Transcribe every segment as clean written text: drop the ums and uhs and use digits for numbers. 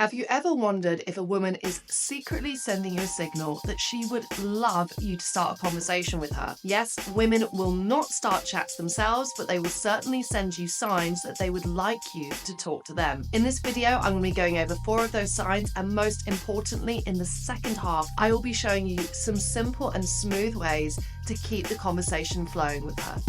Have you ever wondered if a woman is secretly sending you a signal that she would love you to start a conversation with her? Yes, women will not start chats themselves, but they will certainly send you signs that they would like you to talk to them. In this video, I'm going to be going over 4 of those signs, and most importantly, in the second half, I will be showing you some simple and smooth ways to keep the conversation flowing with her.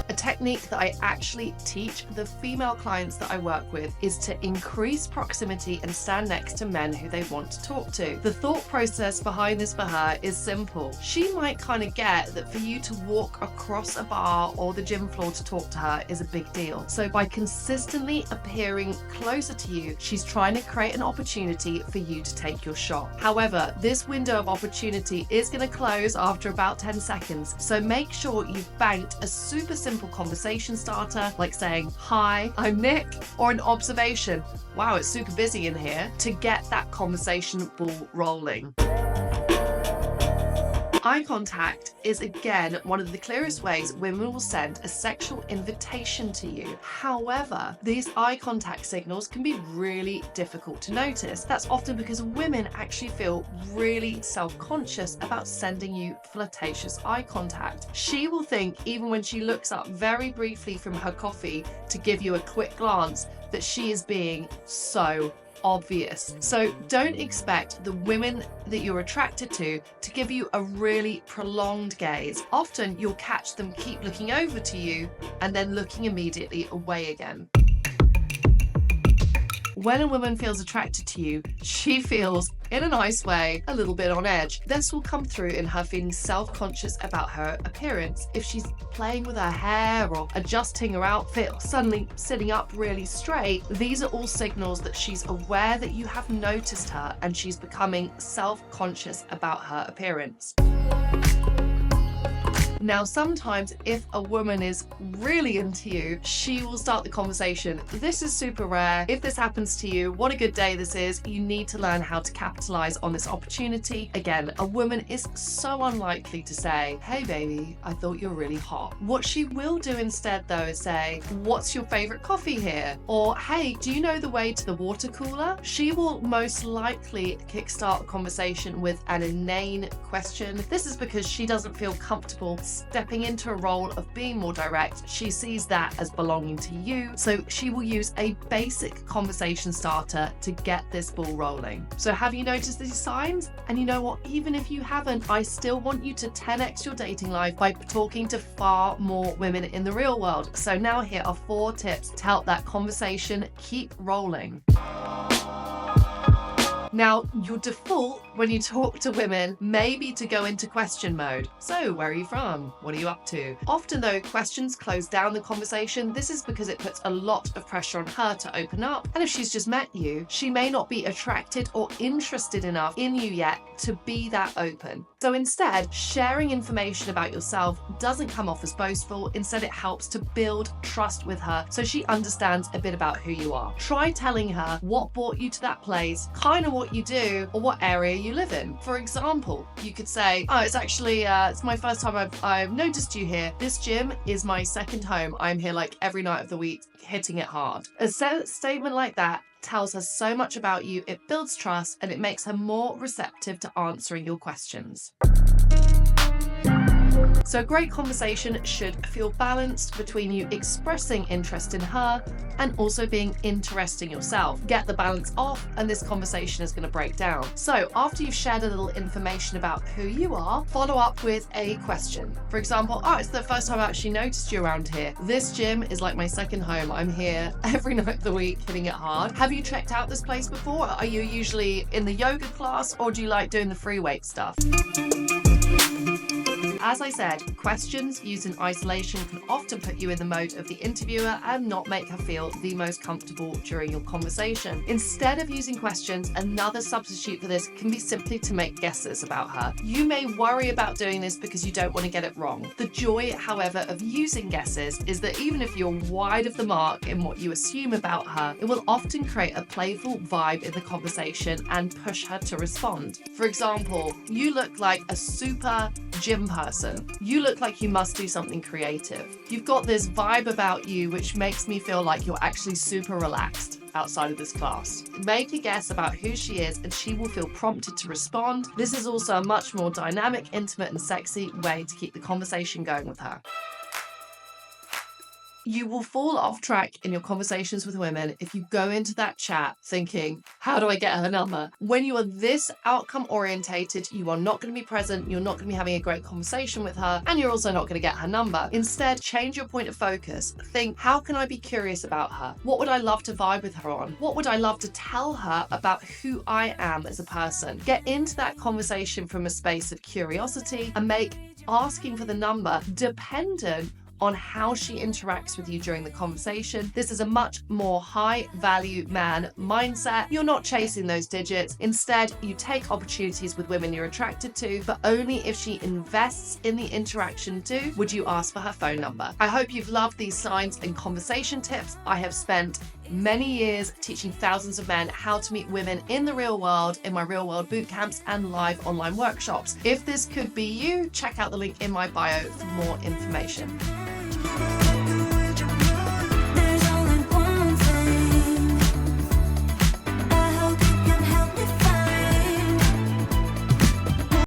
A technique that I actually teach the female clients that I work with is to increase proximity and stand next to men who they want to talk to. The thought process behind this for her is simple. She might kind of get that for you to walk across a bar or the gym floor to talk to her is a big deal. So by consistently appearing closer to you, she's trying to create an opportunity for you to take your shot. However, this window of opportunity is going to close after about 10 seconds. So make sure you've banked a super simple conversation starter, like saying, "Hi, I'm Nick," or an observation, "Wow, it's super busy in here," to get that conversation ball rolling. Eye contact is, again, one of the clearest ways women will send a sexual invitation to you. However, these eye contact signals can be really difficult to notice. That's often because women actually feel really self-conscious about sending you flirtatious eye contact. She will think, even when she looks up very briefly from her coffee to give you a quick glance, that she is being so obvious. So don't expect the women that you're attracted to give you a really prolonged gaze. Often you'll catch them keep looking over to you and then looking immediately away again. When a woman feels attracted to you, she feels, in a nice way, a little bit on edge. This will come through in her feeling self-conscious about her appearance. If she's playing with her hair or adjusting her outfit or suddenly sitting up really straight, these are all signals that she's aware that you have noticed her and she's becoming self-conscious about her appearance. Now, sometimes if a woman is really into you, she will start the conversation. This is super rare. If this happens to you, what a good day this is. You need to learn how to capitalize on this opportunity. Again, a woman is so unlikely to say, "Hey baby, I thought you're really hot." What she will do instead though is say, "What's your favorite coffee here?" Or, "Hey, do you know the way to the water cooler?" She will most likely kickstart a conversation with an inane question. This is because she doesn't feel comfortable stepping into a role of being more direct. She sees that as belonging to you, so she will use a basic conversation starter to get this ball rolling. So have you noticed these signs? And you know what, even if you haven't, I still want you to 10x your dating life by talking to far more women in the real world. So now here are 4 tips to help that conversation keep rolling. Now, your default when you talk to women may be to go into question mode. So, where are you from? What are you up to? Often though, questions close down the conversation. This is because it puts a lot of pressure on her to open up. And if she's just met you, she may not be attracted or interested enough in you yet to be that open. So instead, sharing information about yourself doesn't come off as boastful. Instead, it helps to build trust with her so she understands a bit about who you are. Try telling her what brought you to that place, kind of what you do, or what area you live in. For example, you could say, "Oh, it's actually, it's my first time I've noticed you here. This gym is my second home. I'm here like every night of the week, hitting it hard." A statement like that tells her so much about you, it builds trust, and it makes her more receptive to answering your questions. So a great conversation should feel balanced between you expressing interest in her and also being interesting yourself. Get the balance off and this conversation is going to break down. So after you've shared a little information about who you are, follow up with a question. For example, "Oh, it's the first time I actually noticed you around here. This gym is like my second home. I'm here every night of the week hitting it hard. Have you checked out this place before? Are you usually in the yoga class or do you like doing the free weight stuff?" As I said, questions used in isolation can often put you in the mode of the interviewer and not make her feel the most comfortable during your conversation. Instead of using questions, another substitute for this can be simply to make guesses about her. You may worry about doing this because you don't want to get it wrong. The joy, however, of using guesses is that even if you're wide of the mark in what you assume about her, it will often create a playful vibe in the conversation and push her to respond. For example, you look like a super gym person person. You look like you must do something creative. You've got this vibe about you which makes me feel like you're actually super relaxed outside of this class. Make a guess about who she is and she will feel prompted to respond. This is also a much more dynamic, intimate and sexy way to keep the conversation going with her. You will fall off track in your conversations with women if you go into that chat thinking, how do I get her number? When you are this outcome orientated, you are not going to be present, you're not going to be having a great conversation with her, and you're also not going to get her number. Instead, change your point of focus. Think, how can I be curious about her? What would I love to vibe with her on? What would I love to tell her about who I am as a person? Get into that conversation from a space of curiosity and make asking for the number dependent on how she interacts with you during the conversation. This is a much more high value man mindset. You're not chasing those digits. Instead, you take opportunities with women you're attracted to, but only if she invests in the interaction too would you ask for her phone number. I hope you've loved these signs and conversation tips. I have spent many years teaching thousands of men how to meet women in the real world in my real world boot camps and live online workshops. If this could be you, check out the link in my bio for more information.